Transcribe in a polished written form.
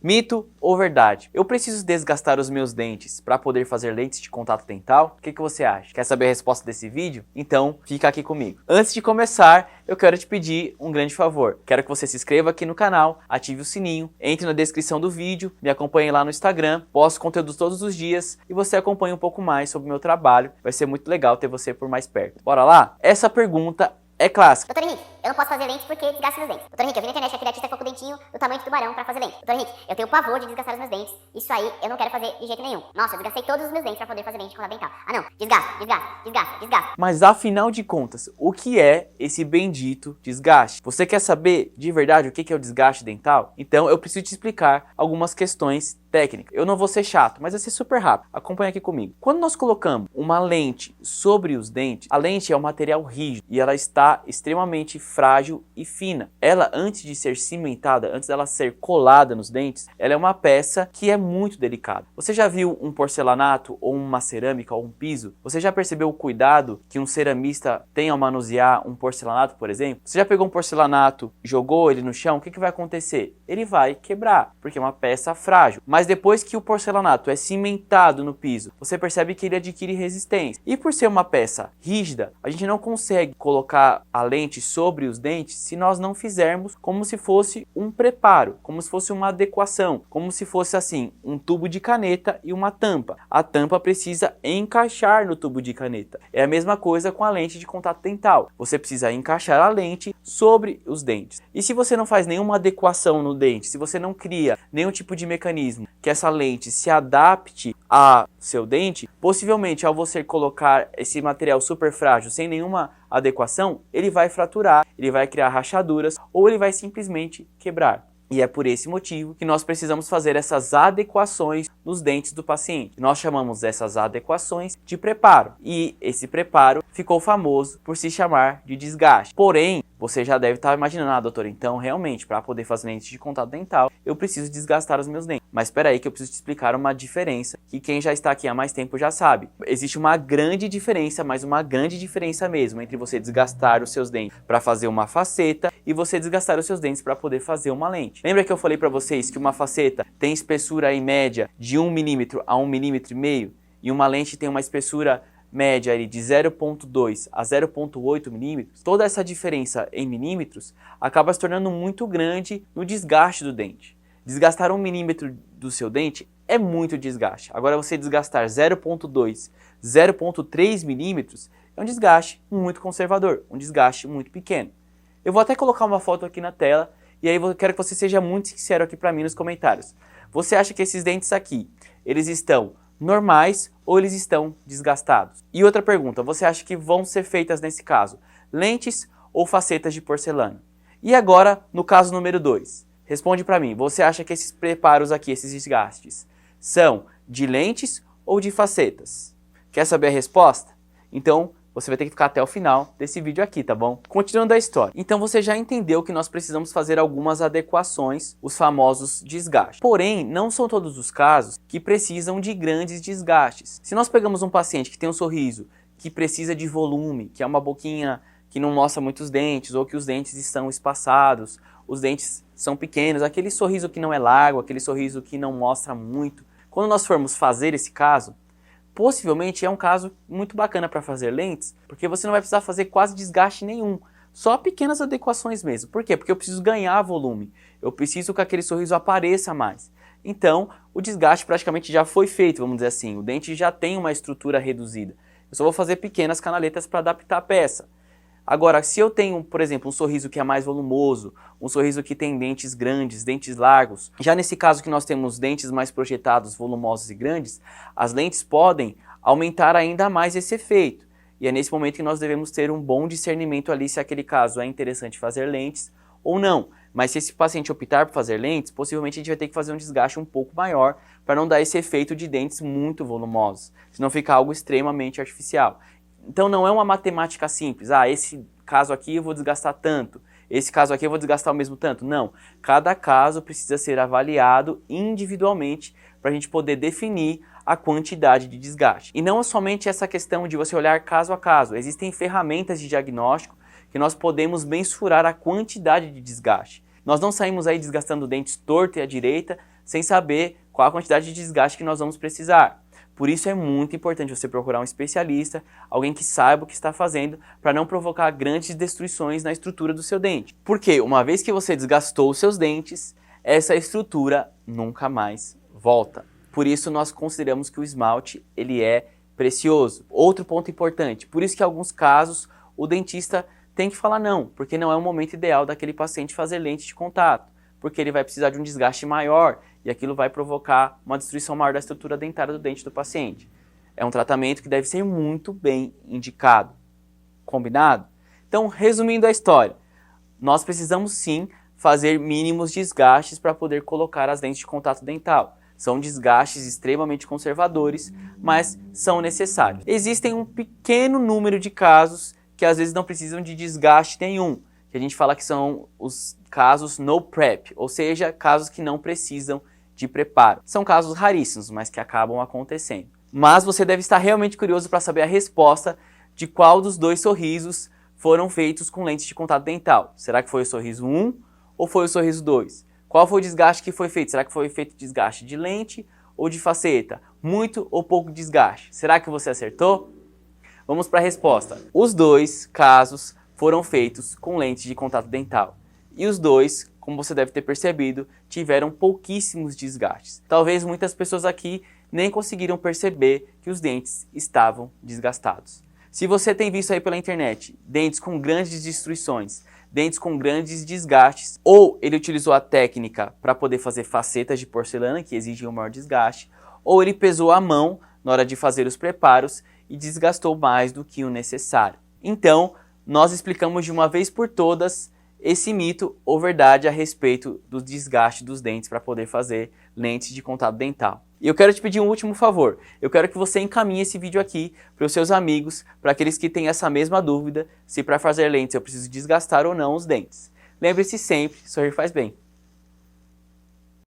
Mito ou verdade? Eu preciso desgastar os meus dentes para poder fazer lentes de contato dental? O que você acha? Quer saber a resposta desse vídeo? Então fica aqui comigo. Antes de começar, eu quero te pedir um grande favor. Quero que você se inscreva aqui no canal, ative o sininho, entre na descrição do vídeo, me acompanhe lá no Instagram, posto conteúdos todos os dias e você acompanha um pouco mais sobre o meu trabalho. Vai ser muito legal ter você por mais perto. Bora lá? Essa pergunta é clássica. Doutor Henrique, eu não posso fazer lentes porque desgasta meus dentes. Doutor Henrique, eu vi na internet que aquele artista ficou com o dentinho do tamanho de tubarão pra fazer lente. Doutor Henrique, eu tenho pavor de desgastar os meus dentes. Isso aí eu não quero fazer de jeito nenhum. Nossa, eu desgastei todos os meus dentes pra poder fazer lente de contato dental. Ah não, desgasta. Mas afinal de contas, o que é esse bendito desgaste? Você quer saber de verdade o que é o desgaste dental? Então eu preciso te explicar algumas questões técnicas. Eu não vou ser chato, mas vai ser super rápido. Acompanha aqui comigo. Quando nós colocamos uma lente sobre os dentes, a lente é um material rígido e ela está extremamente frágil e fina. Ela, antes de ser cimentada, antes dela ser colada nos dentes, ela é uma peça que é muito delicada. Você já viu um porcelanato ou uma cerâmica ou um piso? Você já percebeu o cuidado que um ceramista tem ao manusear um porcelanato, por exemplo? Você já pegou um porcelanato, jogou ele no chão, o que vai acontecer? Ele vai quebrar, porque é uma peça frágil. Mas depois que o porcelanato é cimentado no piso, você percebe que ele adquire resistência. E por ser uma peça rígida, a gente não consegue colocar a lente sobre os dentes se nós não fizermos como se fosse um preparo, como se fosse uma adequação, como se fosse assim, um tubo de caneta e uma tampa. A tampa precisa encaixar no tubo de caneta. É a mesma coisa com a lente de contato dental. Você precisa encaixar a lente sobre os dentes. E se você não faz nenhuma adequação no dente, se você não cria nenhum tipo de mecanismo que essa lente se adapte ao seu dente, possivelmente ao você colocar esse material super frágil sem nenhuma adequação, ele vai fraturar, ele vai criar rachaduras ou ele vai simplesmente quebrar. E é por esse motivo que nós precisamos fazer essas adequações nos dentes do paciente. Nós chamamos essas adequações de preparo. E esse preparo ficou famoso por se chamar de desgaste. Porém, você já deve estar imaginando, doutor, então realmente para poder fazer lente de contato dental, eu preciso desgastar os meus dentes. Mas espera aí que eu preciso te explicar uma diferença que quem já está aqui há mais tempo já sabe. Existe uma grande diferença, mas uma grande diferença mesmo, entre você desgastar os seus dentes para fazer uma faceta e você desgastar os seus dentes para poder fazer uma lente. Lembra que eu falei para vocês que uma faceta tem espessura em média de 1 milímetro a 1,5 milímetros e uma lente tem uma espessura média ali de 0,2 a 0,8 milímetros? Toda essa diferença em milímetros acaba se tornando muito grande no desgaste do dente. Desgastar 1 milímetro do seu dente é muito desgaste. Agora você desgastar 0,2, 0,3 milímetros é um desgaste muito conservador, um desgaste muito pequeno. Eu vou até colocar uma foto aqui na tela e aí eu quero que você seja muito sincero aqui para mim nos comentários. Você acha que esses dentes aqui, eles estão normais ou eles estão desgastados? E outra pergunta, você acha que vão ser feitas nesse caso lentes ou facetas de porcelana? E agora, no caso número 2, responde para mim, você acha que esses preparos aqui, esses desgastes, são de lentes ou de facetas? Quer saber a resposta? Então, você vai ter que ficar até o final desse vídeo aqui, tá bom? Continuando a história. Então você já entendeu que nós precisamos fazer algumas adequações, os famosos desgastes. Porém, não são todos os casos que precisam de grandes desgastes. Se nós pegamos um paciente que tem um sorriso, que precisa de volume, que é uma boquinha que não mostra muitos dentes, ou que os dentes estão espaçados, os dentes são pequenos, aquele sorriso que não é largo, aquele sorriso que não mostra muito. Quando nós formos fazer esse caso, possivelmente é um caso muito bacana para fazer lentes, porque você não vai precisar fazer quase desgaste nenhum, só pequenas adequações mesmo. Por quê? Porque eu preciso ganhar volume, eu preciso que aquele sorriso apareça mais. Então, o desgaste praticamente já foi feito, vamos dizer assim, o dente já tem uma estrutura reduzida. Eu só vou fazer pequenas canaletas para adaptar a peça. Agora, se eu tenho, por exemplo, um sorriso que é mais volumoso, um sorriso que tem dentes grandes, dentes largos, já nesse caso que nós temos dentes mais projetados, volumosos e grandes, as lentes podem aumentar ainda mais esse efeito. E é nesse momento que nós devemos ter um bom discernimento ali se aquele caso é interessante fazer lentes ou não. Mas se esse paciente optar por fazer lentes, possivelmente a gente vai ter que fazer um desgaste um pouco maior para não dar esse efeito de dentes muito volumosos, senão fica algo extremamente artificial. Então não é uma matemática simples, esse caso aqui eu vou desgastar tanto, esse caso aqui eu vou desgastar o mesmo tanto. Não, cada caso precisa ser avaliado individualmente para a gente poder definir a quantidade de desgaste. E não é somente essa questão de você olhar caso a caso, existem ferramentas de diagnóstico que nós podemos mensurar a quantidade de desgaste. Nós não saímos aí desgastando dentes torto e à direita sem saber qual a quantidade de desgaste que nós vamos precisar. Por isso é muito importante você procurar um especialista, alguém que saiba o que está fazendo, para não provocar grandes destruições na estrutura do seu dente. Porque uma vez que você desgastou os seus dentes, essa estrutura nunca mais volta. Por isso nós consideramos que o esmalte ele é precioso. Outro ponto importante, por isso que em alguns casos o dentista tem que falar não, porque não é o momento ideal daquele paciente fazer lente de contato, porque ele vai precisar de um desgaste maior e aquilo vai provocar uma destruição maior da estrutura dentária do dente do paciente. É um tratamento que deve ser muito bem indicado. Combinado? Então, resumindo a história, nós precisamos sim fazer mínimos desgastes para poder colocar as lentes de contato dental. São desgastes extremamente conservadores, mas são necessários. Existem um pequeno número de casos que às vezes não precisam de desgaste nenhum, que a gente fala que são os casos no prep, ou seja, casos que não precisam de preparo. São casos raríssimos, mas que acabam acontecendo. Mas você deve estar realmente curioso para saber a resposta de qual dos dois sorrisos foram feitos com lentes de contato dental. Será que foi o sorriso 1 ou foi o sorriso 2? Qual foi o desgaste que foi feito? Será que foi feito desgaste de lente ou de faceta? Muito ou pouco desgaste? Será que você acertou? Vamos para a resposta. Os dois casos foram feitos com lente de contato dental. E os dois, como você deve ter percebido, tiveram pouquíssimos desgastes. Talvez muitas pessoas aqui nem conseguiram perceber que os dentes estavam desgastados. Se você tem visto aí pela internet dentes com grandes destruições, dentes com grandes desgastes, ou ele utilizou a técnica para poder fazer facetas de porcelana que exigem um maior desgaste, ou ele pesou a mão na hora de fazer os preparos e desgastou mais do que o necessário. Então, nós explicamos de uma vez por todas esse mito ou verdade a respeito do desgaste dos dentes para poder fazer lentes de contato dental. E eu quero te pedir um último favor. Eu quero que você encaminhe esse vídeo aqui para os seus amigos, para aqueles que têm essa mesma dúvida, se para fazer lentes eu preciso desgastar ou não os dentes. Lembre-se sempre, sorrir faz bem.